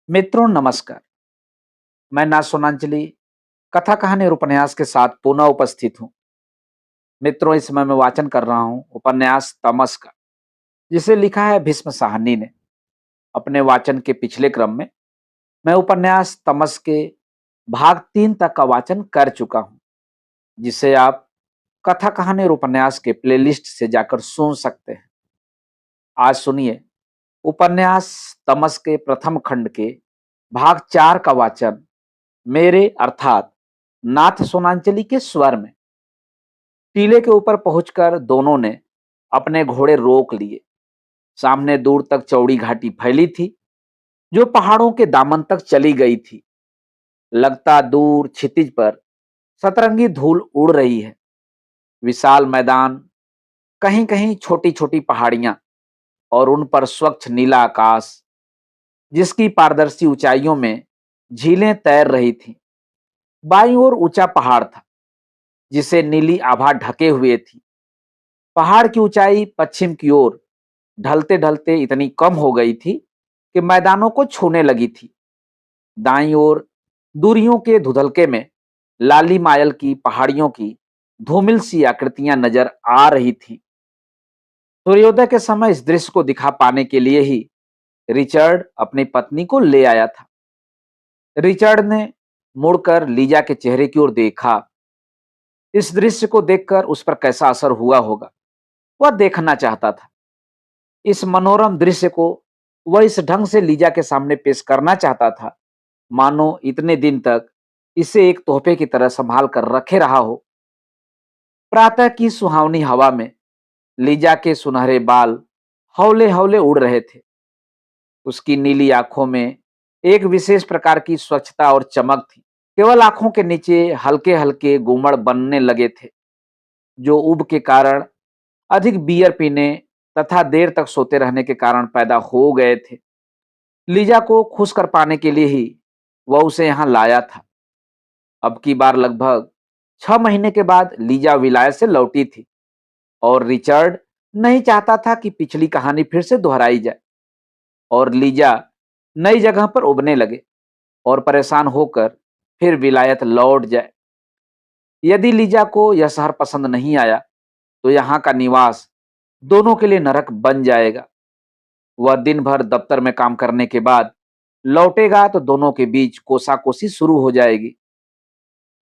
मित्रों नमस्कार। मैं ना सोनांचली कथा कहानी और उपन्यास के साथ पुनः उपस्थित हूँ। मित्रों, इस समय मैं वाचन कर रहा हूँ उपन्यास तमस का, जिसे लिखा है भीष्म साहनी ने। अपने वाचन के पिछले क्रम में मैं उपन्यास तमस के भाग 3 तक का वाचन कर चुका हूँ, जिसे आप कथा कहानी और उपन्यास के प्लेलिस्ट से जाकर सुन सकते हैं। आज सुनिए उपन्यास तमस के प्रथम खंड के भाग 4 का वाचन मेरे अर्थात नाथ सोनांचली के स्वर में। टीले के ऊपर पहुंचकर दोनों ने अपने घोड़े रोक लिए। सामने दूर तक चौड़ी घाटी फैली थी, जो पहाड़ों के दामन तक चली गई थी। लगता दूर क्षितिज पर सतरंगी धूल उड़ रही है। विशाल मैदान, कहीं कहीं छोटी छोटी पहाड़ियां और उन पर स्वच्छ नीला आकाश, जिसकी पारदर्शी ऊंचाइयों में झीलें तैर रही थीं। बाईं ओर ऊंचा पहाड़ था, जिसे नीली आभा ढके हुए थी। पहाड़ की ऊंचाई पश्चिम की ओर ढलते ढलते इतनी कम हो गई थी कि मैदानों को छूने लगी थी। दाईं ओर दूरियों के धुंधलके में लाली मायल की पहाड़ियों की धूमिल सी आकृतियां नजर आ रही थी। सूर्योदय के समय इस दृश्य को दिखा पाने के लिए ही रिचर्ड अपनी पत्नी को ले आया था। रिचर्ड ने मुड़कर लीजा के चेहरे की ओर देखा। इस दृश्य को देखकर उस पर कैसा असर हुआ होगा, वह देखना चाहता था। इस मनोरम दृश्य को वह इस ढंग से लीजा के सामने पेश करना चाहता था, मानो इतने दिन तक इसे एक तोहफे की तरह संभाल कर रखे रहा हो। प्रातः की सुहावनी हवा में लीजा के सुनहरे बाल हौले हौले उड़ रहे थे। उसकी नीली आंखों में एक विशेष प्रकार की स्वच्छता और चमक थी। केवल आंखों के नीचे हल्के हल्के गुमड़ बनने लगे थे, जो उब के कारण, अधिक बियर पीने तथा देर तक सोते रहने के कारण पैदा हो गए थे। लीजा को खुश कर पाने के लिए ही वह उसे यहाँ लाया था। अब की बार लगभग 6 महीने के बाद लीजा विलायत से लौटी थी, और रिचर्ड नहीं चाहता था कि पिछली कहानी फिर से दोहराई जाए और लीजा नई जगह पर उबने लगे और परेशान होकर फिर विलायत लौट जाए। यदि लीजा को यह शहर पसंद नहीं आया, तो यहाँ का निवास दोनों के लिए नरक बन जाएगा। वह दिन भर दफ्तर में काम करने के बाद लौटेगा तो दोनों के बीच कोसाकोसी शुरू हो जाएगी।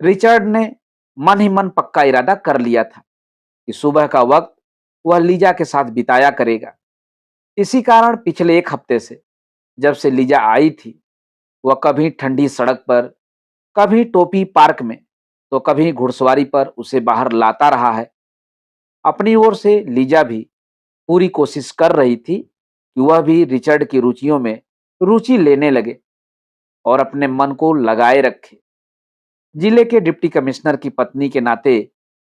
रिचर्ड ने मन ही मन पक्का इरादा कर लिया था कि सुबह का वक्त वह लीजा के साथ बिताया करेगा। इसी कारण पिछले 1 हफ्ते से, जब से लीजा आई थी, वह कभी ठंडी सड़क पर, कभी टोपी पार्क में, तो कभी घुड़सवारी पर उसे बाहर लाता रहा है। अपनी ओर से लीजा भी पूरी कोशिश कर रही थी कि वह भी रिचर्ड की रुचियों में रुचि लेने लगे और अपने मन को लगाए रखे। जिले के डिप्टी कमिश्नर की पत्नी के नाते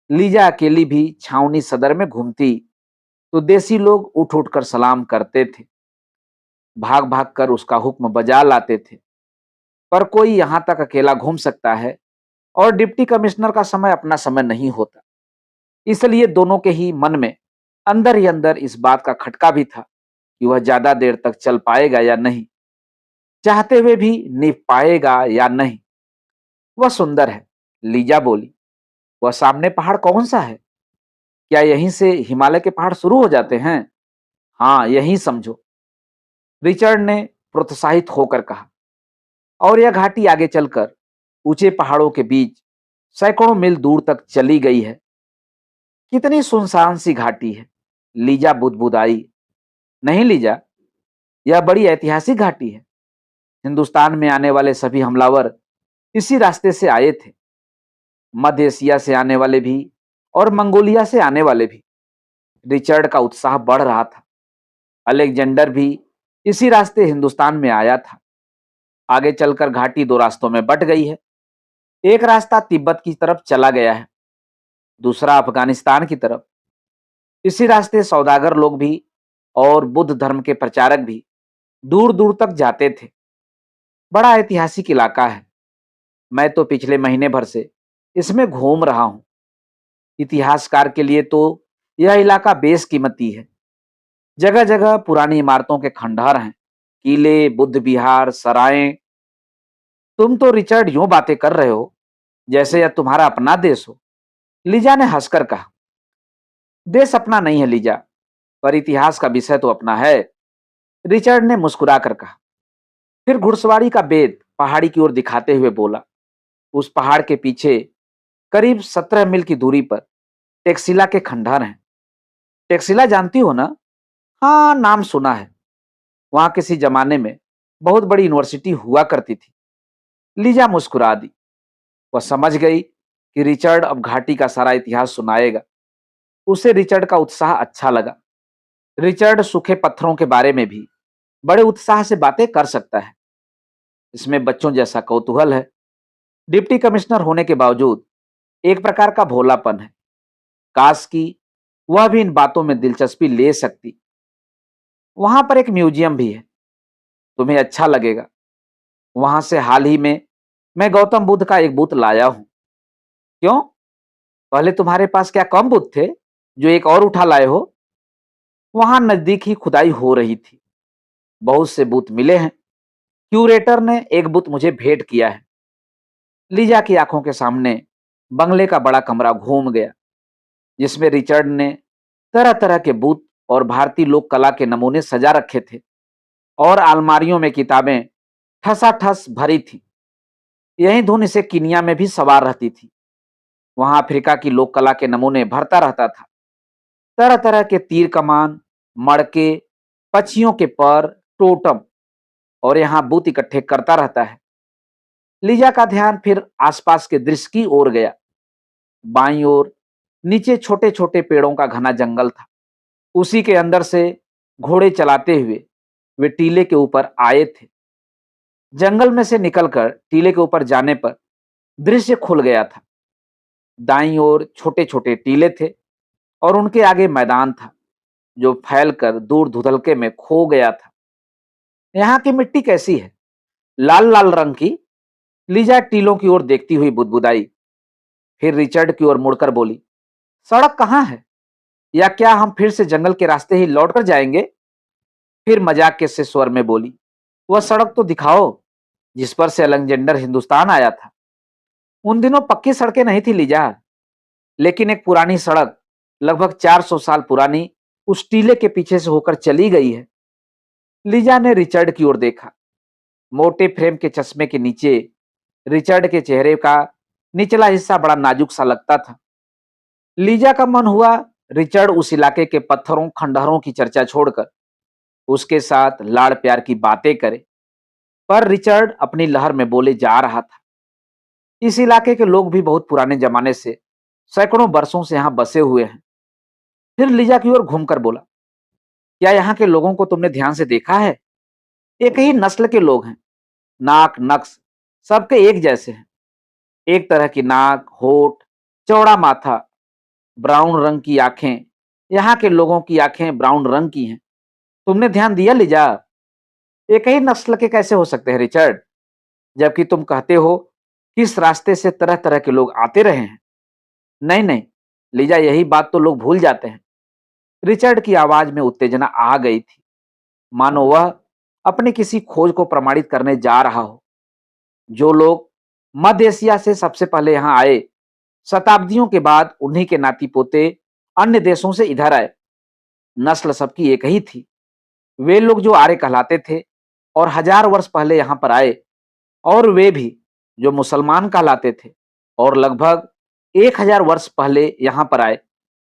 लीजा अकेली भी छावनी सदर में घूमती, तो देसी लोग उठ उठ कर सलाम करते थे, भाग भाग कर उसका हुक्म बजा लाते थे। पर कोई यहाँ तक अकेला घूम सकता है, और डिप्टी कमिश्नर का समय अपना समय नहीं होता। इसलिए दोनों के ही मन में अंदर ही अंदर इस बात का खटका भी था कि वह ज्यादा देर तक चल पाएगा या नहीं, चाहते हुए भी निभ पाएगा या नहीं। वह सुंदर है, लीजा बोली। वह सामने पहाड़ कौन सा है? क्या यहीं से हिमालय के पहाड़ शुरू हो जाते हैं? हाँ, यहीं समझो, रिचर्ड ने प्रोत्साहित होकर कहा। और यह घाटी आगे चलकर ऊंचे पहाड़ों के बीच सैकड़ों मील दूर तक चली गई है। कितनी सुनसान सी घाटी है, लीजा बुदबुदाई। नहीं लीजा, यह बड़ी ऐतिहासिक घाटी है। हिंदुस्तान में आने वाले सभी हमलावर इसी रास्ते से आए थे। मध्य एशिया से आने वाले भी और मंगोलिया से आने वाले भी। रिचर्ड का उत्साह बढ़ रहा था। अलेक्जेंडर भी इसी रास्ते हिंदुस्तान में आया था। आगे चलकर घाटी 2 रास्तों में बट गई है। एक रास्ता तिब्बत की तरफ चला गया है, दूसरा अफगानिस्तान की तरफ। इसी रास्ते सौदागर लोग भी और बुद्ध धर्म के प्रचारक भी दूर दूर तक जाते थे। बड़ा ऐतिहासिक इलाका है। मैं तो पिछले महीने भर से इसमें घूम रहा हूं। इतिहासकार के लिए तो यह इलाका बेशकीमती है। जगह जगह पुरानी इमारतों के खंडहर हैं, किले, बुद्ध विहार, सराय। तुम तो रिचर्ड यूं बातें कर रहे हो जैसे यह तुम्हारा अपना देश हो। लीजा ने हंसकर कहा, देश अपना नहीं है लीजा, पर इतिहास का विषय तो अपना है। रिचर्ड ने मुस्कुराकर कहा। फिर घुड़सवारी का बेद पहाड़ी की ओर दिखाते हुए बोला, उस पहाड़ के पीछे करीब 17 मील की दूरी पर टेक्सिला के खंडहर हैं। टेक्सिला जानती हो ना? हाँ, नाम सुना है। वहां किसी जमाने में बहुत बड़ी यूनिवर्सिटी हुआ करती थी। लीजा मुस्कुरा दी। वह समझ गई कि रिचर्ड अब घाटी का सारा इतिहास सुनाएगा। उसे रिचर्ड का उत्साह अच्छा लगा। रिचर्ड सूखे पत्थरों के बारे में भी बड़े उत्साह से बातें कर सकता है। इसमें बच्चों जैसा कौतूहल है। डिप्टी कमिश्नर होने के बावजूद एक प्रकार का भोलापन है। काश कि वह भी इन बातों में दिलचस्पी ले सकती। वहां पर एक म्यूजियम भी है, तुम्हें अच्छा लगेगा। वहां से हाल ही में मैं गौतम बुद्ध का एक बुत लाया हूं। क्यों? पहले तुम्हारे पास क्या कम बुत थे जो एक और उठा लाए हो? वहां नजदीक ही खुदाई हो रही थी। बहुत से बुत मिले हैं। क्यूरेटर ने एक बुत मुझे भेंट किया है। लीजा की आंखों के सामने बंगले का बड़ा कमरा घूम गया, जिसमें रिचर्ड ने तरह तरह के बुत और भारतीय लोक कला के नमूने सजा रखे थे, और अलमारियों में किताबें ठसाठस भरी थी। यही धुन इसे किनिया में भी सवार रहती थी। वहां अफ्रीका की लोक कला के नमूने भरता रहता था। तरह तरह के तीर कमान, मड़के, पक्षियों के पर, टोटम, और यहाँ बूथ इकट्ठे करता रहता है। लीजा का ध्यान फिर आसपास के दृश्य की ओर गया। बाईं ओर नीचे छोटे छोटे पेड़ों का घना जंगल था। उसी के अंदर से घोड़े चलाते हुए वे टीले के ऊपर आए थे। जंगल में से निकलकर टीले के ऊपर जाने पर दृश्य खुल गया था। दाईं ओर छोटे छोटे टीले थे और उनके आगे मैदान था जो फैलकर दूर धुंधलके में खो गया था। यहाँ की मिट्टी कैसी है? लाल लाल रंग की। लीजा टीलों की ओर देखती हुई बुदबुदाई। फिर रिचर्ड की ओर मुड़कर बोली, सड़क कहाँ है? या क्या हम फिर से जंगल के रास्ते ही लौट कर जाएंगे? फिर मजाक के से स्वर में बोली, वह सड़क तो दिखाओ जिस पर से अलेक्जेंडर हिंदुस्तान आया था। उन दिनों पक्की सड़कें नहीं थी लीजा, लेकिन एक पुरानी सड़क लगभग 400 साल पुरानी उस टीले के पीछे से होकर चली गई है। लीजा ने रिचर्ड की ओर देखा। मोटे फ्रेम के चश्मे के नीचे रिचर्ड के चेहरे का निचला हिस्सा बड़ा नाजुक सा लगता था। लीजा का मन हुआ रिचर्ड उस इलाके के पत्थरों खंडहरों की चर्चा छोड़कर उसके साथ लाड़ प्यार की बातें करे, पर रिचर्ड अपनी लहर में बोले जा रहा था। इस इलाके के लोग भी बहुत पुराने जमाने से सैकड़ों वर्षों से यहाँ बसे हुए हैं। फिर लीजा की ओर घूमकर बोला, क्या यहाँ के लोगों को तुमने ध्यान से देखा है? एक ही नस्ल के लोग हैं। नाक नक्श सबके एक जैसे हैं। एक तरह की नाक, होठ, चौड़ा माथा, ब्राउन रंग की आंखें। यहाँ के लोगों की आंखें ब्राउन रंग की हैं। तुमने ध्यान दिया लीजा? एक ही नस्ल के कैसे हो सकते हैं रिचर्ड, जबकि तुम कहते हो कि इस रास्ते से तरह तरह के लोग आते रहे हैं। नहीं नहीं लीजा, यही बात तो लोग भूल जाते हैं। रिचर्ड की आवाज में उत्तेजना आ गई थी, मानो वह अपनी किसी खोज को प्रमाणित करने जा रहा हो। जो लोग मध्य एशिया से सबसे पहले यहाँ आए, शताब्दियों के बाद उन्हीं के नाती पोते अन्य देशों से इधर आए। नस्ल सबकी एक ही थी। वे लोग जो आर्य कहलाते थे और 1000 वर्ष पहले यहाँ पर आए, और वे भी जो मुसलमान कहलाते थे और लगभग 1000 वर्ष पहले यहाँ पर आए,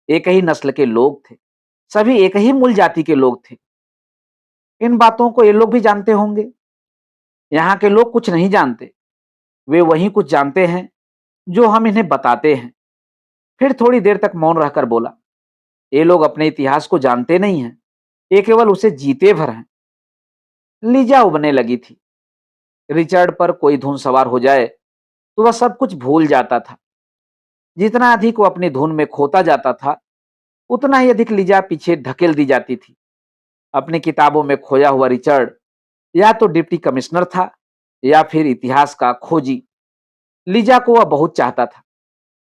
एक ही नस्ल के लोग थे। सभी एक ही मूल जाति के लोग थे। इन बातों को ये लोग भी जानते होंगे। यहाँ के लोग कुछ नहीं जानते, वे वही कुछ जानते हैं जो हम इन्हें बताते हैं। फिर थोड़ी देर तक मौन रहकर बोला, ये लोग अपने इतिहास को जानते नहीं हैं, ये केवल उसे जीते भर हैं। लीजा उबने लगी थी। रिचर्ड पर कोई धुन सवार हो जाए तो वह सब कुछ भूल जाता था। जितना अधिक वो अपनी धुन में खोता जाता था, उतना ही अधिक लीजा पीछे धकेल दी जाती थी। अपनी किताबों में खोया हुआ रिचर्ड या तो डिप्टी कमिश्नर था या फिर इतिहास का खोजी। लीजा को वह बहुत चाहता था,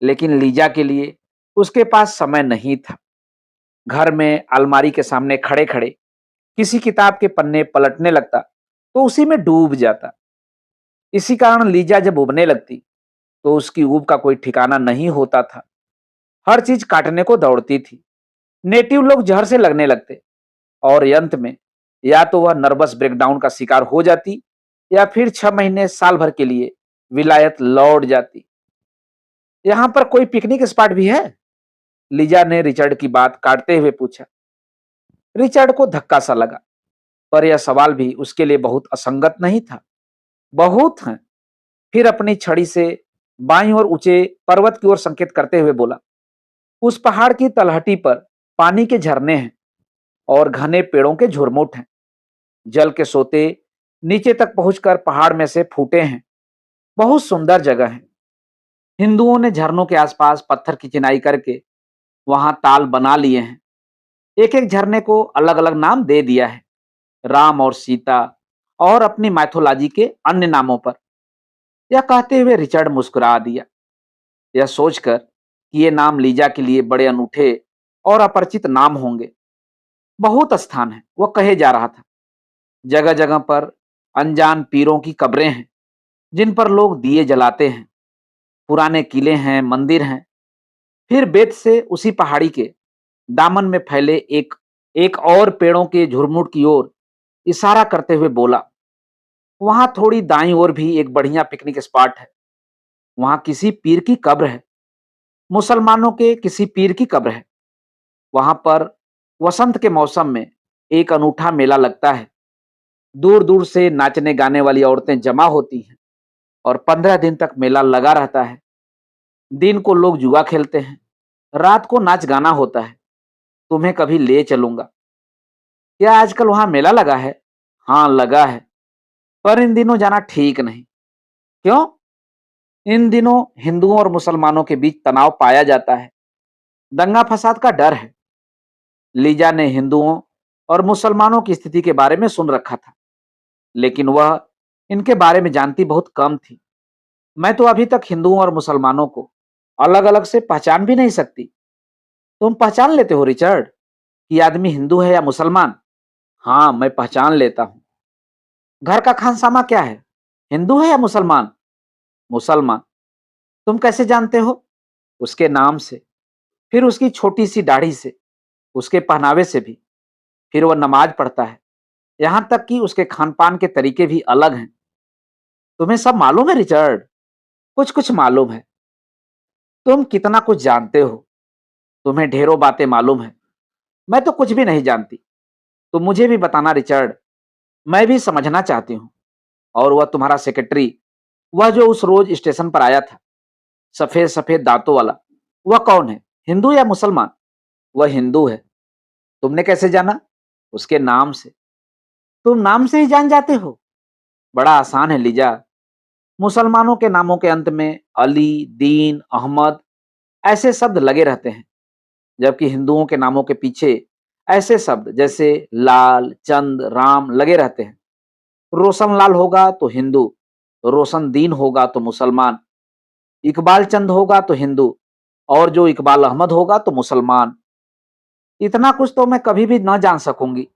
लेकिन लीजा के लिए उसके पास समय नहीं था। घर में अलमारी के सामने खड़े खड़े किसी किताब के पन्ने पलटने लगता तो उसी में डूब जाता। इसी कारण लीजा जब उबने लगती तो उसकी ऊब का कोई ठिकाना नहीं होता था। हर चीज काटने को दौड़ती थी। नेटिव लोग जहर से लगने लगते और अंत में या तो वह नर्वस ब्रेकडाउन का शिकार हो जाती या फिर 6 महीने साल भर के लिए विलायत लौट जाती। यहाँ पर कोई पिकनिक स्पॉट भी है? लीजा ने रिचर्ड की बात काटते हुए पूछा। रिचर्ड को धक्का सा लगा, पर यह सवाल भी उसके लिए बहुत असंगत नहीं था। बहुत हैं। फिर अपनी छड़ी से बाईं ओर ऊंचे पर्वत की ओर संकेत करते हुए बोला, उस पहाड़ की तलहटी पर पानी के झरने हैं और घने पेड़ों के झुरमुट हैं। जल के सोते नीचे तक पहुंचकर पहाड़ में से फूटे हैं। बहुत सुंदर जगह है। हिंदुओं ने झरनों के आसपास पत्थर की चिनाई करके वहां ताल बना लिए हैं। एक एक झरने को अलग अलग नाम दे दिया है, राम और सीता और अपनी मैथोलॉजी के अन्य नामों पर। यह कहते हुए रिचर्ड मुस्कुरा दिया, यह सोचकर कि ये नाम लीजा के लिए बड़े अनूठे और अपरिचित नाम होंगे। बहुत स्थान है, वह कहे जा रहा था। जगह जगह पर अनजान पीरों की कब्रें हैं जिन पर लोग दिए जलाते हैं। पुराने किले हैं, मंदिर हैं। फिर बेत से उसी पहाड़ी के दामन में फैले एक एक और पेड़ों के झुरमुट की ओर इशारा करते हुए बोला, वहां थोड़ी दाईं ओर भी एक बढ़िया पिकनिक स्पॉट है। वहां किसी पीर की कब्र है, मुसलमानों के किसी पीर की कब्र है। वहां पर वसंत के मौसम में एक अनूठा मेला लगता है। दूर दूर से नाचने गाने वाली औरतें जमा होती हैं और 15 दिन तक मेला लगा रहता है। दिन को लोग जुआ खेलते हैं, रात को नाच गाना होता है। तुम्हें कभी ले चलूंगा। क्या आजकल वहां मेला लगा है? हाँ लगा है, पर इन दिनों जाना ठीक नहीं। क्यों? इन दिनों हिंदुओं और मुसलमानों के बीच तनाव पाया जाता है। दंगा फसाद का डर है। लीजा ने हिंदुओं और मुसलमानों की स्थिति के बारे में सुन रखा था, लेकिन वह इनके बारे में जानती बहुत कम थी। मैं तो अभी तक हिंदुओं और मुसलमानों को अलग अलग से पहचान भी नहीं सकती। तुम पहचान लेते हो रिचर्ड कि आदमी हिंदू है या मुसलमान? हाँ, मैं पहचान लेता हूं। घर का खानसामा क्या है, हिंदू है या मुसलमान? मुसलमान। तुम कैसे जानते हो? उसके नाम से, फिर उसकी छोटी सी दाढ़ी से, उसके पहनावे से भी। फिर वह नमाज पढ़ता है। यहां तक कि उसके खान पान के तरीके भी अलग हैं। तुम्हें सब मालूम है रिचर्ड? कुछ कुछ मालूम है। तुम कितना कुछ जानते हो। तुम्हें ढेरों बातें मालूम है। मैं तो कुछ भी नहीं जानती। तुम मुझे भी बताना रिचर्ड, मैं भी समझना चाहती हूँ। और वह तुम्हारा सेक्रेटरी, वह जो उस रोज स्टेशन पर आया था, सफेद सफेद दांतों वाला, वह कौन है, हिंदू या मुसलमान? वह हिंदू है। तुमने कैसे जाना? उसके नाम से। तुम नाम से ही जान जाते हो? बड़ा आसान है लीजा। मुसलमानों के नामों के अंत में अली, दीन, अहमद ऐसे शब्द लगे रहते हैं, जबकि हिंदुओं के नामों के पीछे ऐसे शब्द जैसे लाल, चंद, राम लगे रहते हैं। रोशन लाल होगा तो हिंदू, रोशन दीन होगा तो मुसलमान, इकबाल चंद होगा तो हिंदू, और जो इकबाल अहमद होगा तो मुसलमान। इतना कुछ तो मैं कभी भी न जान सकूंगी।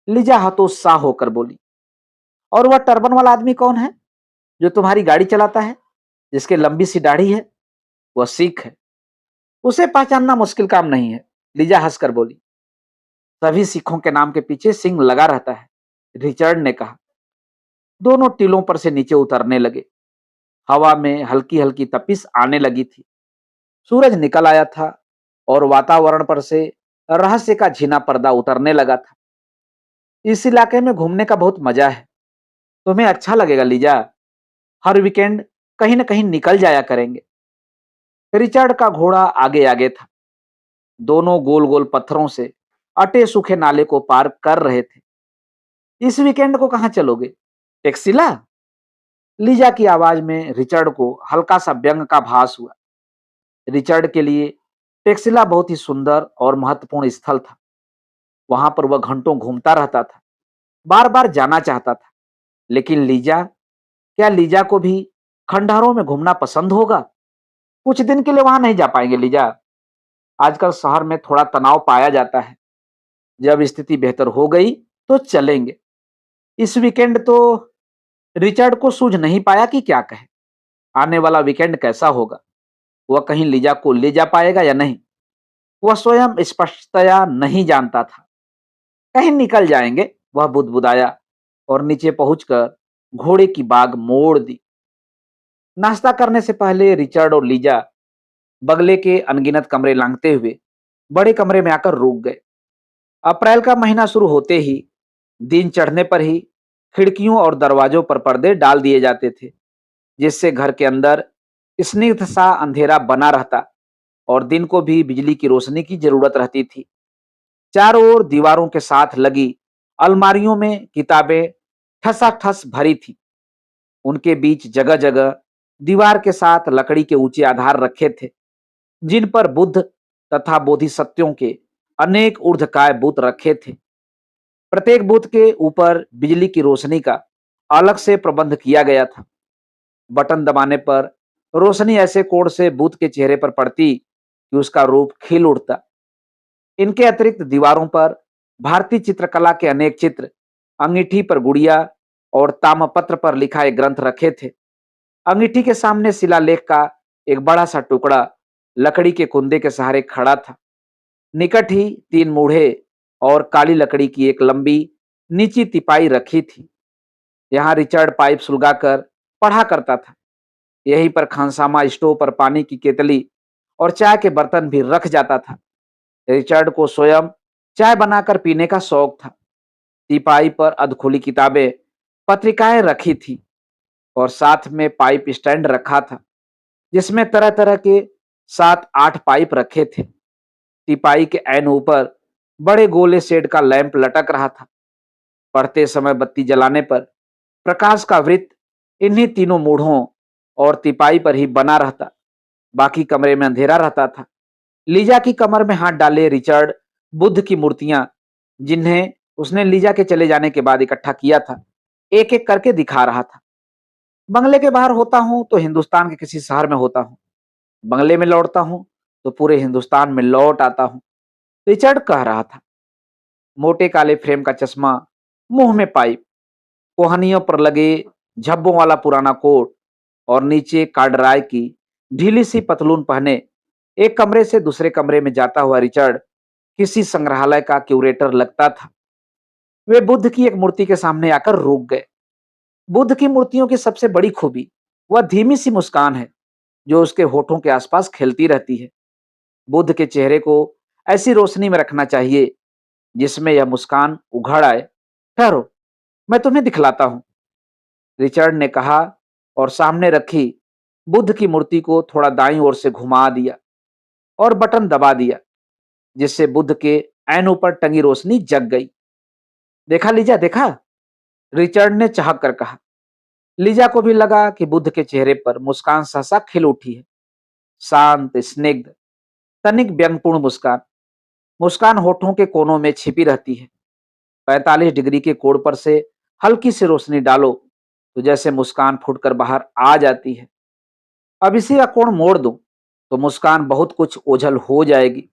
लिजा हतोत्साह होकर बोली। और वह टर्बन वाला आदमी कौन है जो तुम्हारी गाड़ी चलाता है, जिसके लंबी सी दाढ़ी है? वह सिख है। उसे पहचानना मुश्किल काम नहीं है। लिजा हंसकर बोली। सभी सिखों के नाम के पीछे सिंह लगा रहता है, रिचर्ड ने कहा। दोनों टीलों पर से नीचे उतरने लगे। हवा में हल्की हल्की तपिश आने लगी थी। सूरज निकल आया था और वातावरण पर से रहस्य का झीना पर्दा उतरने लगा था। इस इलाके में घूमने का बहुत मजा है। तुम्हें अच्छा लगेगा लीजा। हर वीकेंड कहीं न कहीं निकल जाया करेंगे। रिचर्ड का घोड़ा आगे आगे था। दोनों गोल गोल पत्थरों से अटे सूखे नाले को पार कर रहे थे। इस वीकेंड को कहां चलोगे? टेक्सिला? लीजा की आवाज में रिचर्ड को हल्का सा व्यंग का भास हुआ। रिचर्ड के लिए टेक्सिला बहुत ही सुंदर और महत्वपूर्ण स्थल था। वहां पर वह घंटों घूमता रहता था, बार बार जाना चाहता था। लेकिन लीजा, क्या लीजा को भी खंडहरों में घूमना पसंद होगा? कुछ दिन के लिए वहां नहीं जा पाएंगे लीजा। आजकल शहर में थोड़ा तनाव पाया जाता है। जब स्थिति बेहतर हो गई तो चलेंगे। इस वीकेंड तो रिचर्ड को सूझ नहीं पाया कि क्या कहे। आने वाला वीकेंड कैसा होगा? वह कहीं लीजा को ले जा पाएगा या नहीं? वह स्वयं स्पष्टतया नहीं जानता था। कहीं निकल जाएंगे, वह बुदबुदाया और नीचे पहुंचकर घोड़े की बाग मोड़ दी। नाश्ता करने से पहले रिचर्ड और लीजा बगले के अनगिनत कमरे लांघते हुए बड़े कमरे में आकर रुक गए। अप्रैल का महीना शुरू होते ही, दिन चढ़ने पर ही खिड़कियों और दरवाजों पर पर्दे डाल दिए जाते थे, जिससे घर के अंदर स्निग्ध सा अंधेरा बना रहता और दिन को भी बिजली की रोशनी की जरूरत रहती थी। चारों ओर दीवारों के साथ लगी अलमारियों में किताबें ठसाठस भरी थी। उनके बीच जगह जगह दीवार के साथ लकड़ी के ऊंचे आधार रखे थे, जिन पर बुद्ध तथा बोधिसत्वों के अनेक ऊर्ध्वकाय बुत रखे थे। प्रत्येक बुत के ऊपर बिजली की रोशनी का अलग से प्रबंध किया गया था। बटन दबाने पर रोशनी ऐसे कोण से बुत के चेहरे पर पड़ती कि उसका रूप खिल उठता। इनके अतिरिक्त दीवारों पर भारतीय चित्रकला के अनेक चित्र, अंगीठी पर गुड़िया और तामपत्र पर लिखा एक ग्रंथ रखे थे। अंगीठी के सामने शिलालेख का एक बड़ा सा टुकड़ा लकड़ी के कुंदे के सहारे खड़ा था। निकट ही 3 मूढ़े और काली लकड़ी की एक लंबी नीची तिपाई रखी थी। यहाँ रिचर्ड पाइप सुलगाकर पढ़ा करता था। यहीं पर खानसामा स्टोव पर पानी की केतली और चाय के बर्तन भी रख जाता था। रिचर्ड को स्वयं चाय बनाकर पीने का शौक था। टीपाई पर अधखुली किताबें, पत्रिकाएं रखी थी और साथ में पाइप स्टैंड रखा था, जिसमें तरह तरह के 7-8 पाइप रखे थे। टीपाई के ऐन ऊपर बड़े गोले शेड का लैंप लटक रहा था। पढ़ते समय बत्ती जलाने पर प्रकाश का वृत्त इन्हीं तीनों मूढ़ों और तिपाई पर ही बना रहता। बाकी कमरे में अंधेरा रहता था। लीजा की कमर में हाथ डाले रिचर्ड बुद्ध की मूर्तियां, जिन्हें उसने लीजा के चले जाने के बाद इकट्ठा किया था, एक एक करके दिखा रहा था। बंगले के बाहर होता हूं तो हिंदुस्तान के किसी शहर में होता हूं, बंगले में लौटता हूं तो पूरे हिंदुस्तान में लौट आता हूं, रिचर्ड कह रहा था। मोटे काले फ्रेम का चश्मा, मुंह में पाइप, कोहनियों पर लगे झब्बों वाला पुराना कोट और नीचे कार्डराय की ढीली सी पतलून पहने एक कमरे से दूसरे कमरे में जाता हुआ रिचर्ड किसी संग्रहालय का क्यूरेटर लगता था। वे बुद्ध की एक मूर्ति के सामने आकर रुक गए। बुद्ध की मूर्तियों की सबसे बड़ी खूबी वह धीमी सी मुस्कान है, जो उसके होठों के आसपास खेलती रहती है। बुद्ध के चेहरे को ऐसी रोशनी में रखना चाहिए जिसमें यह मुस्कान उघड़ आए। ठहरो, मैं तुम्हें दिखलाता हूं, रिचर्ड ने कहा और सामने रखी बुद्ध की मूर्ति को थोड़ा दाईं ओर से घुमा दिया और बटन दबा दिया, जिससे बुद्ध के ऐन ऊपर टंगी रोशनी जग गई। देखा लीजा, देखा, रिचर्ड ने चाहक कर कहा। लीजा को भी लगा कि बुद्ध के चेहरे पर मुस्कान सहसा खिल उठी है। शांत, स्निग्ध, तनिक व्यंगपूर्ण मुस्कान। मुस्कान होठों के कोनों में छिपी रहती है। 45 डिग्री के कोण पर से हल्की सी रोशनी डालो तो जैसे मुस्कान फूटकर बाहर आ जाती है। अब इसी का कोण मोड़ दूं तो मुस्कान बहुत कुछ ओझल हो जाएगी।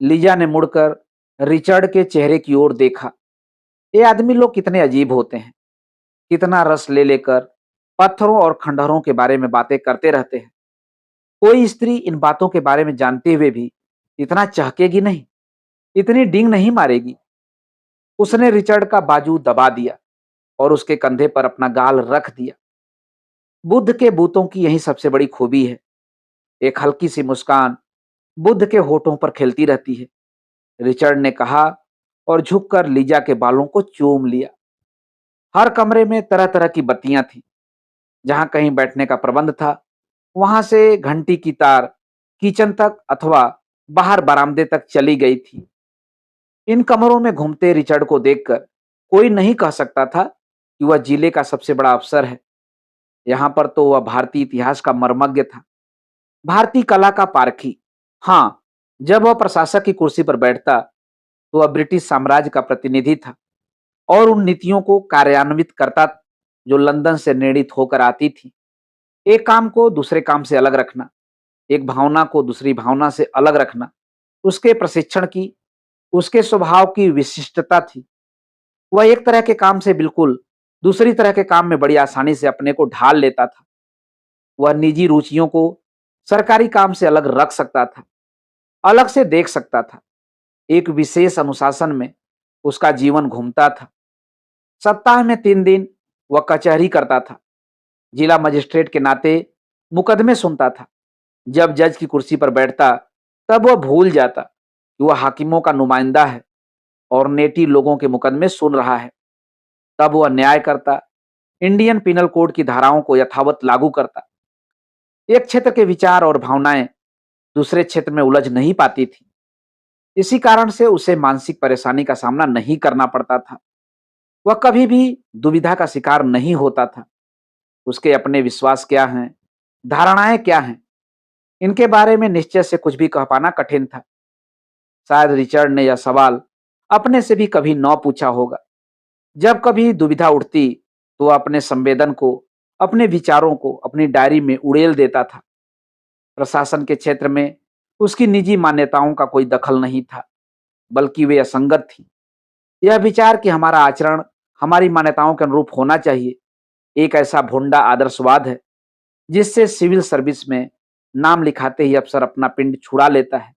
लीजा ने मुड़कर रिचर्ड के चेहरे की ओर देखा। ये आदमी लोग कितने अजीब होते हैं, कितना रस ले लेकर पत्थरों और खंडहरों के बारे में बातें करते रहते हैं। कोई स्त्री इन बातों के बारे में जानते हुए भी इतना चहकेगी नहीं, इतनी डींग नहीं मारेगी। उसने रिचर्ड का बाजू दबा दिया और उसके कंधे पर अपना गाल रख दिया। बुद्ध के बूतों की यही सबसे बड़ी खूबी है। एक हल्की सी मुस्कान बुद्ध के होठों पर खिलती रहती है, रिचर्ड ने कहा और झुककर लीजा के बालों को चूम लिया। हर कमरे में तरह तरह की बत्तियां थी। जहां कहीं बैठने का प्रबंध था, वहां से घंटी की तार किचन तक अथवा बाहर बरामदे तक चली गई थी। इन कमरों में घूमते रिचर्ड को देखकर कोई नहीं कह सकता था कि वह जिले का सबसे बड़ा अफसर है। यहाँ पर तो वह भारतीय इतिहास का मर्मज्ञ था, भारतीय कला का पारखी। हाँ, जब वह प्रशासक की कुर्सी पर बैठता तो वह ब्रिटिश साम्राज्य का प्रतिनिधि था और उन नीतियों को कार्यान्वित करता जो लंदन से निर्णित होकर आती थी। एक काम को दूसरे काम से अलग रखना, एक भावना को दूसरी भावना से अलग रखना, उसके प्रशिक्षण की, उसके स्वभाव की विशिष्टता थी। वह एक तरह के काम से बिल्कुल दूसरी तरह के काम में बड़ी आसानी से अपने को ढाल लेता था। वह निजी रुचियों को सरकारी काम से अलग रख सकता था, अलग से देख सकता था। एक विशेष अनुशासन में उसका जीवन घूमता था। सप्ताह में 3 दिन वह कचहरी करता था। जिला मजिस्ट्रेट के नाते मुकदमे सुनता था। जब जज की कुर्सी पर बैठता, तब वह भूल जाता कि वह हाकिमों का नुमाइंदा है और नेटी लोगों के मुकदमे सुन रहा है। तब वह न्याय करता, इंडियन पिनल कोड की धाराओं को यथावत लागू करता। एक क्षेत्र के विचार और भावनाएं दूसरे क्षेत्र में उलझ नहीं पाती थी। इसी कारण से उसे मानसिक परेशानी का सामना नहीं करना पड़ता था। वह कभी भी दुविधा का शिकार नहीं होता था। उसके अपने विश्वास क्या हैं, धारणाएं क्या हैं, इनके बारे में निश्चय से कुछ भी कह पाना कठिन था। शायद रिचर्ड ने यह सवाल अपने से भी कभी न पूछा होगा। जब कभी दुविधा उठती, तो वह अपने संवेदन को, अपने विचारों को अपनी डायरी में उड़ेल देता था। प्रशासन के क्षेत्र में उसकी निजी मान्यताओं का कोई दखल नहीं था, बल्कि वे असंगत थी। यह विचार कि हमारा आचरण हमारी मान्यताओं के अनुरूप होना चाहिए, एक ऐसा भोंडा आदर्शवाद है जिससे सिविल सर्विस में नाम लिखाते ही अफसर अपना पिंड छुड़ा लेता है।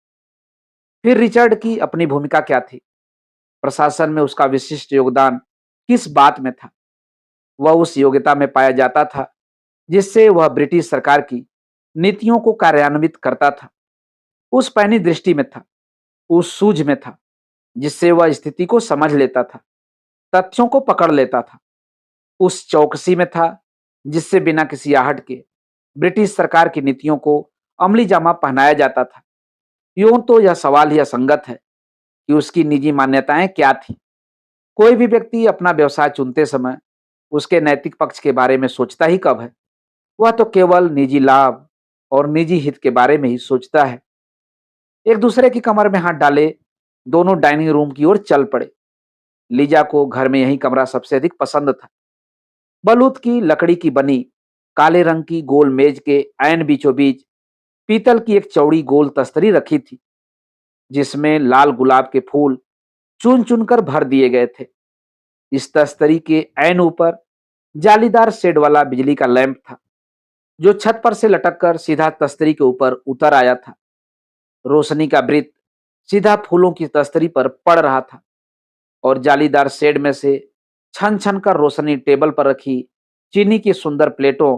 फिर रिचर्ड की अपनी भूमिका क्या थी? प्रशासन में उसका विशिष्ट योगदान किस बात में था? वह उस योग्यता में पाया जाता था जिससे वह ब्रिटिश सरकार की नीतियों को कार्यान्वित करता था। उस पैनी दृष्टि में था, उस सूझ में था, जिससे वह स्थिति को समझ लेता था, तथ्यों को पकड़ लेता था। उस चौकसी में था जिससे बिना किसी आहट के ब्रिटिश सरकार की नीतियों को अमली जामा पहनाया जाता था। यूं तो यह सवाल ही असंगत है कि उसकी निजी मान्यताएं क्या थी। कोई भी व्यक्ति अपना व्यवसाय चुनते समय उसके नैतिक पक्ष के बारे में सोचता ही कब है? वह तो केवल निजी लाभ और निजी हित के बारे में ही सोचता है। एक दूसरे की कमर में हाथ डाले दोनों डाइनिंग रूम की ओर चल पड़े। लीजा को घर में यही कमरा सबसे अधिक पसंद था। बलूत की लकड़ी की बनी काले रंग की गोल मेज के ऐन बीचों बीच पीतल की एक चौड़ी गोल तस्तरी रखी थी, जिसमें लाल गुलाब के फूल चुन चुनकर भर दिए गए थे। इस तस्तरी के ऐन ऊपर जालीदार शेड वाला बिजली का लैंप था, जो छत पर से लटक कर सीधा तस्तरी के ऊपर उतर आया था। रोशनी का वृत्त सीधा फूलों की तस्तरी पर पड़ रहा था और जालीदार शेड में से छन छन कर रोशनी टेबल पर रखी चीनी की सुंदर प्लेटों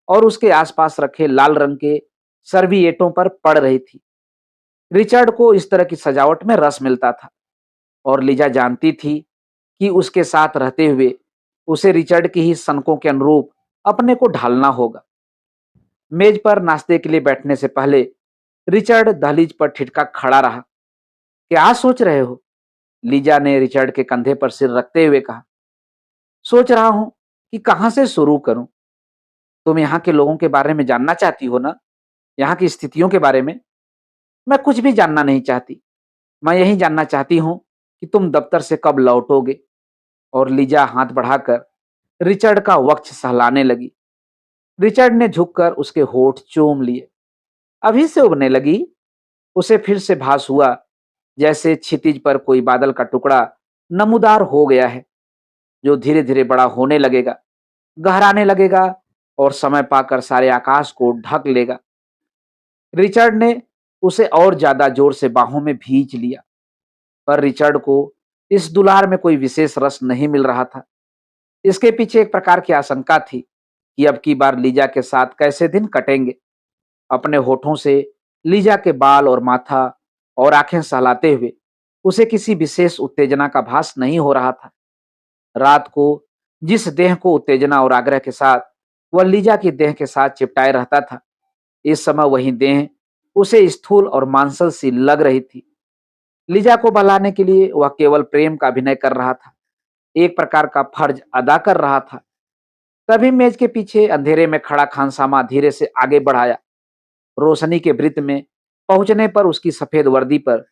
और उसके आसपास रखे लाल रंग के सर्विएटों पर पड़ रही थी। रिचर्ड को इस तरह की सजावट में रस मिलता था और लीजा जानती थी कि उसके साथ रहते हुए उसे रिचर्ड की ही सनकों के अनुरूप अपने को ढालना होगा। मेज पर नाश्ते के लिए बैठने से पहले रिचर्ड दहलीज पर ठिठका खड़ा रहा। क्या सोच रहे हो? लीजा ने रिचर्ड के कंधे पर सिर रखते हुए कहा। सोच रहा हूं कि कहां से शुरू करूं। तुम यहाँ के लोगों के बारे में जानना चाहती हो ना? यहाँ की स्थितियों के बारे में? मैं कुछ भी जानना नहीं चाहती। मैं यही जानना चाहती हूँ कि तुम दफ्तर से कब लौटोगे। और लीजा हाथ बढ़ाकर रिचर्ड का वक्ष सहलाने लगी। रिचर्ड ने झुककर उसके होठ चूम लिए। अभी से उगने लगी? उसे फिर से भास हुआ जैसे क्षितिज पर कोई बादल का टुकड़ा नमूदार हो गया है, जो धीरे धीरे बड़ा होने लगेगा, गहराने लगेगा और समय पाकर सारे आकाश को ढक लेगा। रिचर्ड ने उसे और ज्यादा जोर से बाहों में भींच लिया, पर रिचर्ड को इस दुलार में कोई विशेष रस नहीं मिल रहा था। इसके पीछे एक प्रकार की आशंका थी कि अब की बार लीजा के साथ कैसे दिन कटेंगे। अपने होठों से लीजा के बाल और माथा और आंखें सहलाते हुए उसे किसी विशेष उत्तेजना का भास नहीं हो रहा था। रात को जिस देह को उत्तेजना और आग्रह के साथ वह लीजा की देह के साथ चिपटाए रहता था, इस समय वही देह उसे स्थूल और मांसल सी लग रही थी। लीजा को बहलाने के लिए वह केवल प्रेम का अभिनय कर रहा था, एक प्रकार का फर्ज अदा कर रहा था। तभी मेज के पीछे अंधेरे में खड़ा खानसामा धीरे से आगे बढ़ाया। रोशनी के वृत्त में पहुंचने पर उसकी सफेद वर्दी पर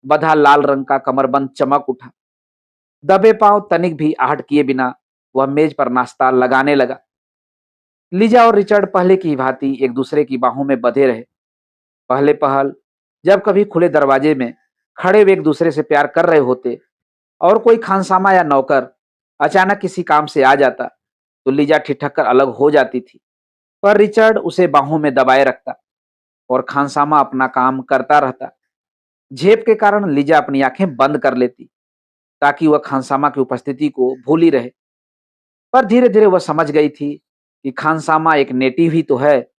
बधा लाल रंग का कमरबंद चमक उठा। दबे पांव तनिक भी आहट किए बिना वह मेज पर नाश्ता लगाने लगा। लीजा और रिचर्ड पहले की भांति एक दूसरे की बाहों में बंधे रहे। पहले पहल जब कभी खुले दरवाजे में खड़े वे एक दूसरे से प्यार कर रहे होते और कोई खानसामा या नौकर अचानक किसी काम से आ जाता तो लीजा ठिठक कर अलग हो जाती थी, पर रिचर्ड उसे बाहों में दबाए रखता और खानसामा अपना काम करता रहता। झेप के कारण लीजा अपनी आंखें बंद कर लेती ताकि वह खानसामा की उपस्थिति को भूल ही रहे। पर धीरे धीरे वह समझ गई थी कि खानसामा एक नेटिव ही तो है,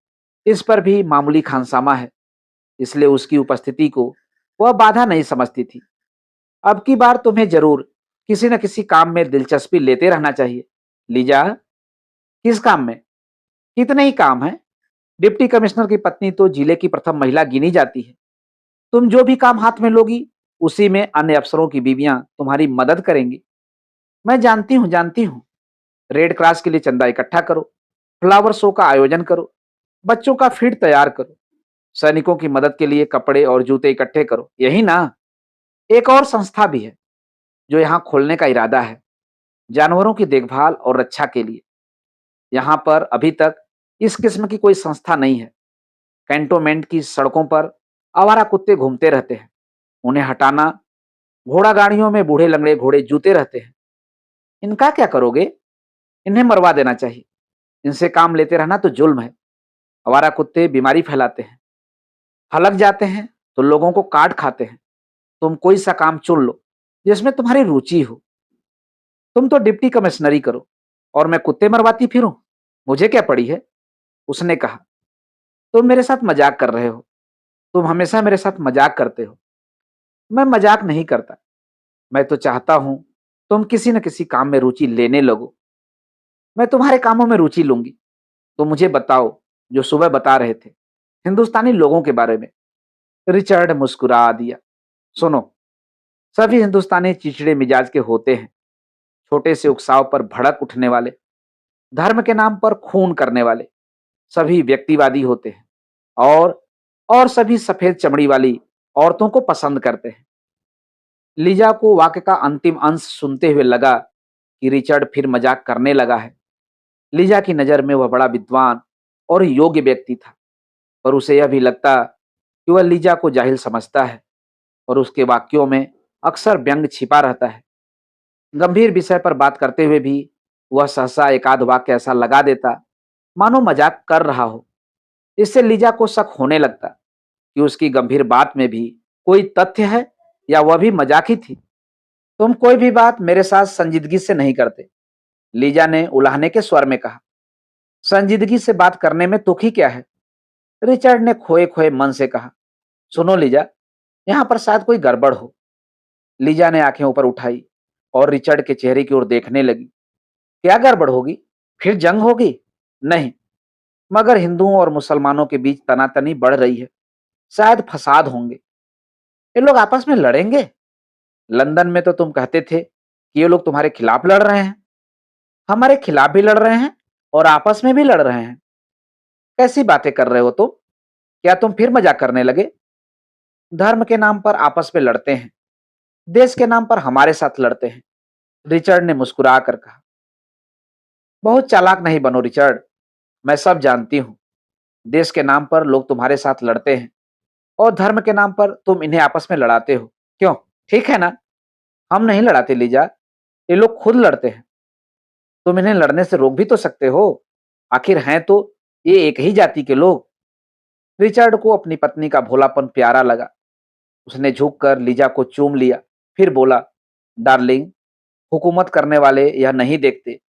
इस पर भी मामूली खानसामा है, इसलिए उसकी उपस्थिति को वह बाधा नहीं समझती थी। अब की बार तुम्हें जरूर किसी न किसी काम में दिलचस्पी लेते रहना चाहिए। लीजा, किस काम में? कितने ही काम हैं। डिप्टी कमिश्नर की पत्नी तो जिले की प्रथम महिला गिनी जाती है। तुम जो भी काम हाथ में लोगी, उसी में अन्य अफसरों की बीवियां तुम्हारी मदद करेंगी। मैं जानती हूँ। रेड क्रॉस के लिए चंदा इकट्ठा करो, फ्लावर शो का आयोजन करो, बच्चों का फीड तैयार करो, सैनिकों की मदद के लिए कपड़े और जूते इकट्ठे करो, यही ना? एक और संस्था भी है जो यहाँ खोलने का इरादा है, जानवरों की देखभाल और रक्षा के लिए। यहाँ पर अभी तक इस किस्म की कोई संस्था नहीं है। कैंटोनमेंट की सड़कों पर आवारा कुत्ते घूमते रहते हैं, उन्हें हटाना। घोड़ा गाड़ियों में बूढ़े लंगड़े घोड़े जूते रहते हैं, इनका क्या करोगे? इन्हें मरवा देना चाहिए। इनसे काम लेते रहना तो जुल्म है। आवारा कुत्ते बीमारी फैलाते हैं, हलक जाते हैं तो लोगों को काट खाते हैं। तुम कोई सा काम चुन लो जिसमें तुम्हारी रुचि हो। तुम तो डिप्टी कमिश्नरी करो और मैं कुत्ते मरवाती फिरूं, मुझे क्या पड़ी है? उसने कहा। तुम मेरे साथ मजाक कर रहे हो। तुम हमेशा मेरे साथ मजाक करते हो। मैं मजाक नहीं करता। मैं तो चाहता हूं तुम किसी न किसी काम में रुचि लेने लगो। मैं तुम्हारे कामों में रुचि लूंगी। तो मुझे बताओ जो सुबह बता रहे थे, हिंदुस्तानी लोगों के बारे में। रिचर्ड मुस्कुरा दिया। सुनो, सभी हिंदुस्तानी चिड़चिड़े मिजाज के होते हैं, छोटे से उकसाव पर भड़क उठने वाले, धर्म के नाम पर खून करने वाले। सभी व्यक्तिवादी होते हैं और सभी सफेद चमड़ी वाली औरतों को पसंद करते हैं। लीजा को वाक्य का अंतिम अंश सुनते हुए लगा कि रिचर्ड फिर मजाक करने लगा है। लीजा की नजर में वह बड़ा विद्वान और योग्य व्यक्ति था, पर उसे यह भी लगता कि वह लीजा को जाहिल समझता है और उसके वाक्यों में अक्सर व्यंग छिपा रहता है। गंभीर विषय पर बात करते हुए भी वह सहसा एक आध वाक्य ऐसा लगा देता मानो मजाक कर रहा हो। इससे लीजा को शक होने लगता कि उसकी गंभीर बात में भी कोई तथ्य है या वह भी मजाक ही थी। तुम कोई भी बात मेरे साथ संजीदगी से नहीं करते, लीजा ने उलाहने के स्वर में कहा। संजीदगी से बात करने में तुक ही क्या है? रिचर्ड ने खोए खोए मन से कहा। सुनो लीजा, यहां पर शायद कोई गड़बड़ हो। लीजा ने आंखें ऊपर उठाई और रिचर्ड के चेहरे की ओर देखने लगी। क्या गड़बड़ होगी? फिर जंग होगी? नहीं, मगर हिंदुओं और मुसलमानों के बीच तनातनी बढ़ रही है, शायद फसाद होंगे। ये लोग आपस में लड़ेंगे? लंदन में तो तुम कहते थे कि ये लोग तुम्हारे खिलाफ लड़ रहे हैं। हमारे खिलाफ भी लड़ रहे हैं और आपस में भी लड़ रहे हैं। कैसी बातें कर रहे हो तुम? क्या तुम फिर मजाक करने लगे? धर्म के नाम पर आपस में लड़ते हैं, देश के नाम पर हमारे साथ लड़ते हैं, रिचर्ड ने मुस्कुरा कर कहा। बहुत चालाक नहीं बनो रिचर्ड, मैं सब जानती हूं। देश के नाम पर लोग तुम्हारे साथ लड़ते हैं और धर्म के नाम पर तुम इन्हें आपस में लड़ाते हो। क्यों? ठीक है ना? हम नहीं लड़ाते लीजा, ये लोग खुद लड़ते हैं। तुम इन्हें लड़ने से रोक भी तो सकते हो, आखिर हैं तो ये एक ही जाति के लोग। रिचर्ड को अपनी पत्नी का भोलापन प्यारा लगा। उसने झुककर लीजा को चूम लिया, फिर बोला, डार्लिंग, हुकूमत करने वाले यह नहीं देखते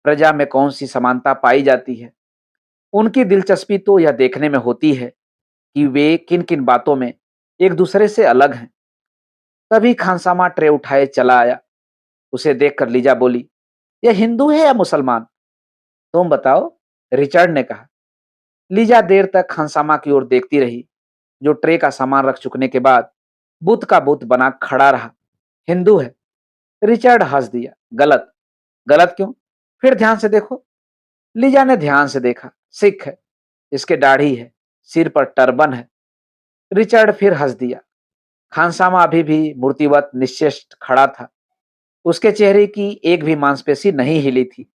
प्रजा में कौन सी समानता पाई जाती है। उनकी दिलचस्पी तो यह देखने में होती है कि वे किन किन बातों में एक दूसरे से अलग हैं। तभी खानसामा ट्रे उठाए चला आया। उसे देखकर लीजा बोली, यह हिंदू है या मुसलमान? तुम बताओ, रिचर्ड ने कहा। लीजा देर तक खानसामा की ओर देखती रही, जो ट्रे का सामान रख चुकने के बाद बुत का बुत बना खड़ा रहा। हिंदू है। रिचर्ड हंस दिया। गलत। गलत क्यों? फिर ध्यान से देखो। लीजा ने ध्यान से देखा। सिख है, इसके दाढ़ी है, सिर पर टर्बन है। रिचर्ड फिर हंस दिया। खानसामा अभी भी मूर्तिवत निश्चेष्ट खड़ा था। उसके चेहरे की एक भी मांसपेशी नहीं हिली थी।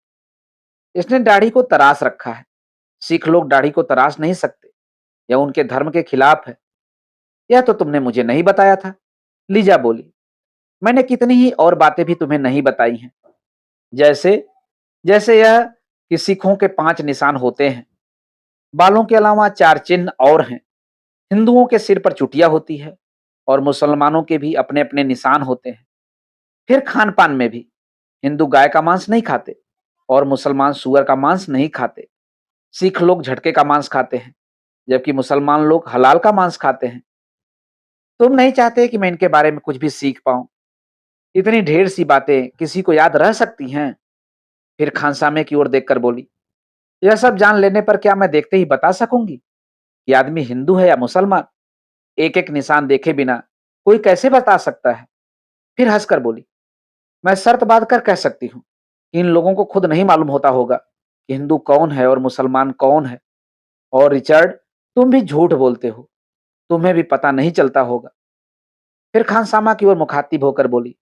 इसने दाढ़ी को तराश रखा है। सिख लोग दाढ़ी को तराश नहीं सकते, यह उनके धर्म के खिलाफ है। यह तो तुमने मुझे नहीं बताया था। लीजा बोली, मैंने कितनी ही और बातें भी तुम्हें नहीं बताई हैं। जैसे जैसे यह कि सिखों के 5 निशान होते हैं, बालों के अलावा 4 चिन्ह और हैं। हिंदुओं के सिर पर चुटिया होती है और मुसलमानों के भी अपने-अपने निशान होते हैं। फिर खान-पान में भी हिंदू गाय का मांस नहीं खाते और मुसलमान सूअर का मांस नहीं खाते। सिख लोग झटके का मांस खाते हैं, जबकि मुसलमान लोग हलाल का मांस खाते हैं। तुम नहीं चाहते कि मैं इनके बारे में कुछ भी सीख पाऊं? इतनी ढेर सी बातें किसी को याद रह सकती हैं? फिर खानसामे की ओर देखकर बोली, यह सब जान लेने पर क्या मैं देखते ही बता सकूंगी कि आदमी हिंदू है या मुसलमान? एक एक निशान देखे बिना कोई कैसे बता सकता है? फिर हंसकर बोली, मैं शर्त बांध कर कह सकती हूँ कि इन लोगों को खुद नहीं मालूम होता होगा कि हिंदू कौन है और मुसलमान कौन है। और रिचर्ड, तुम भी झूठ बोलते हो, तुम्हें भी पता नहीं चलता होगा। फिर खानसामा की ओर मुखातिब होकर बोली,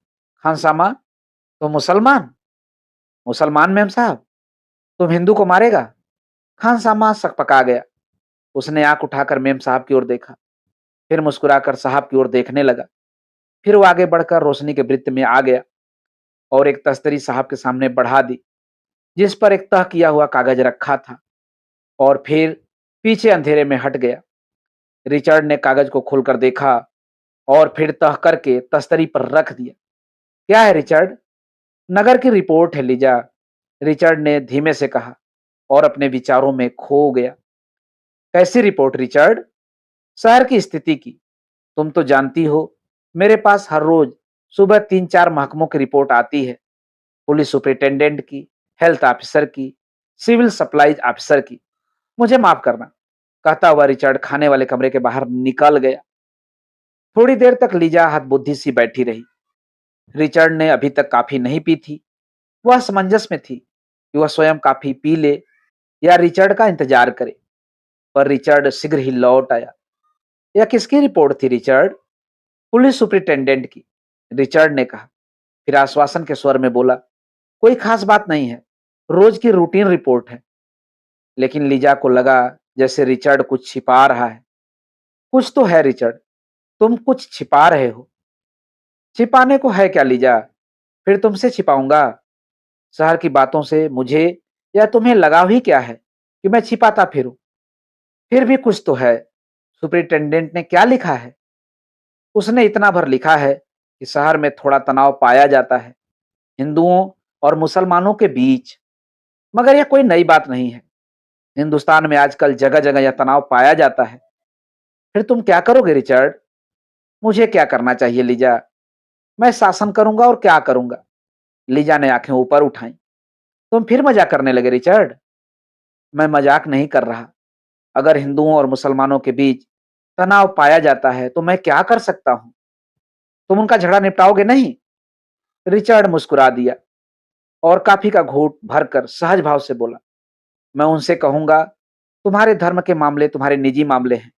खानसामा, तुम मुसलमान? मुसलमान मेम साहब, तुम हिंदू को मारेगा? खानसामा सकपका गया। उसने आंख उठाकर मेम साहब की ओर देखा, फिर मुस्कुराकर साहब की ओर देखने लगा। फिर वो आगे बढ़कर रोशनी के वृत्त में आ गया और एक तस्तरी साहब के सामने बढ़ा दी, जिस पर एक तह किया हुआ कागज रखा था, और फिर पीछे अंधेरे में हट गया। रिचर्ड ने कागज को खोलकर देखा और फिर तह करके तस्तरी पर रख दिया। क्या है रिचर्ड? नगर की रिपोर्ट है लीजा, रिचर्ड ने धीमे से कहा और अपने विचारों में खो गया। कैसी रिपोर्ट रिचर्ड? शहर की स्थिति की। तुम तो जानती हो, मेरे पास हर रोज सुबह 3-4 महकमों की रिपोर्ट आती है। पुलिस सुपरिटेंडेंट की, हेल्थ ऑफिसर की, सिविल सप्लाईज ऑफिसर की। मुझे माफ करना, कहता हुआ रिचर्ड खाने वाले कमरे के बाहर निकल गया। थोड़ी देर तक लीजा हतबुद्धि सी बैठी रही। रिचर्ड ने अभी तक कॉफी नहीं पी थी। वह असमंजस में थी कि वह स्वयं कॉफी पी ले या रिचर्ड का इंतजार करे, पर रिचर्ड शीघ्र ही लौट आया। यह किसकी रिपोर्ट थी रिचर्ड? पुलिस सुपरिटेंडेंट की, रिचर्ड ने कहा। फिर आश्वासन के स्वर में बोला, कोई खास बात नहीं है, रोज की रूटीन रिपोर्ट है। लेकिन लीजा को लगा जैसे रिचर्ड कुछ छिपा रहा है। कुछ तो है रिचर्ड, तुम कुछ छिपा रहे हो। छिपाने को है क्या लीजा? फिर तुमसे छिपाऊंगा? शहर की बातों से मुझे या तुम्हें लगाव ही क्या है कि मैं छिपाता फिरूं? फिर भी कुछ तो है। सुपरिटेंडेंट ने क्या लिखा है? उसने इतना भर लिखा है कि शहर में थोड़ा तनाव पाया जाता है हिंदुओं और मुसलमानों के बीच, मगर यह कोई नई बात नहीं है। हिंदुस्तान में आजकल जगह जगह यह तनाव पाया जाता है। फिर तुम क्या करोगे रिचर्ड? मुझे क्या करना चाहिए लीजा? मैं शासन करूंगा और क्या करूंगा? लीजा ने आंखें ऊपर उठाई। तुम फिर मजाक करने लगे रिचर्ड? मैं मजाक नहीं कर रहा। अगर हिंदुओं और मुसलमानों के बीच तनाव पाया जाता है तो मैं क्या कर सकता हूं? तुम उनका झगड़ा निपटाओगे नहीं? रिचर्ड मुस्कुरा दिया और कॉफी का घूंट भरकर सहज भाव से बोला, मैं उनसे कहूंगा, तुम्हारे धर्म के मामले तुम्हारे निजी मामले हैं,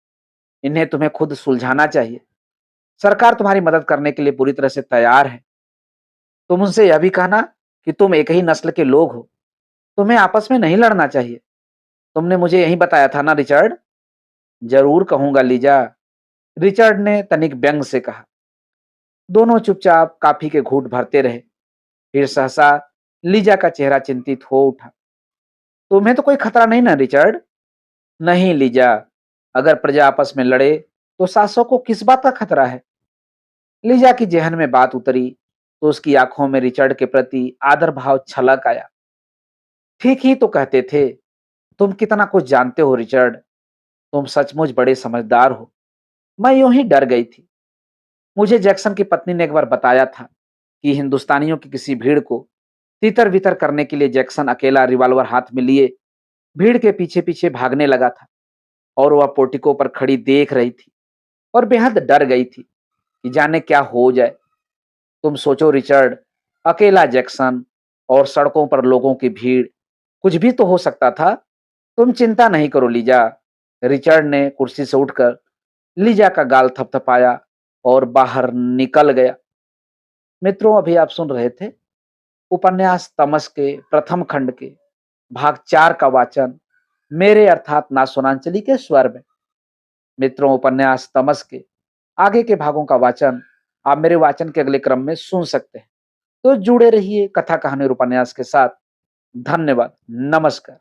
इन्हें तुम्हें खुद सुलझाना चाहिए। सरकार तुम्हारी मदद करने के लिए पूरी तरह से तैयार है। तुम उनसे यह भी कहना कि तुम एक ही नस्ल के लोग हो, तुम्हें आपस में नहीं लड़ना चाहिए। तुमने मुझे यही बताया था ना रिचर्ड? जरूर कहूंगा लीजा, रिचर्ड ने तनिक व्यंग से कहा। दोनों चुपचाप कॉफी के घूंट भरते रहे। फिर सहसा लीजा का चेहरा चिंतित हो उठा। तुम्हें तो कोई खतरा नहीं ना रिचर्ड? नहीं लीजा, अगर प्रजा आपस में लड़े तो शासक को किस बात का खतरा है? लीजा की जेहन में बात उतरी तो उसकी आंखों में रिचर्ड के प्रति आदर भाव छलक आया। ठीक ही तो कहते थे, तुम कितना कुछ जानते हो रिचर्ड, तुम सचमुच बड़े समझदार हो। मैं यूं ही डर गई थी। मुझे जैक्सन की पत्नी ने एक बार बताया था कि हिंदुस्तानियों की किसी भीड़ को तितर बितर करने के लिए जैक्सन अकेला रिवॉल्वर हाथ में लिए भीड़ के पीछे पीछे भागने लगा था, और वह पोर्टिको पर खड़ी देख रही थी और बेहद डर गई थी कि जाने क्या हो जाए। तुम सोचो रिचर्ड, अकेला जैक्सन और सड़कों पर लोगों की भीड़, कुछ भी तो हो सकता था। तुम चिंता नहीं करो लीजा। रिचर्ड ने कुर्सी से उठकर लीजा का गाल थपथपाया और बाहर निकल गया। मित्रों, अभी आप सुन रहे थे उपन्यास तमस के प्रथम खंड के भाग 4 का वाचन मेरे अर्थात नासोनांचली के स्वर में। मित्रों, उपन्यास तमस के आगे के भागों का वाचन आप मेरे वाचन के अगले क्रम में सुन सकते हैं। तो जुड़े रहिए कथा कहानी और उपन्यास के साथ। धन्यवाद। नमस्कार।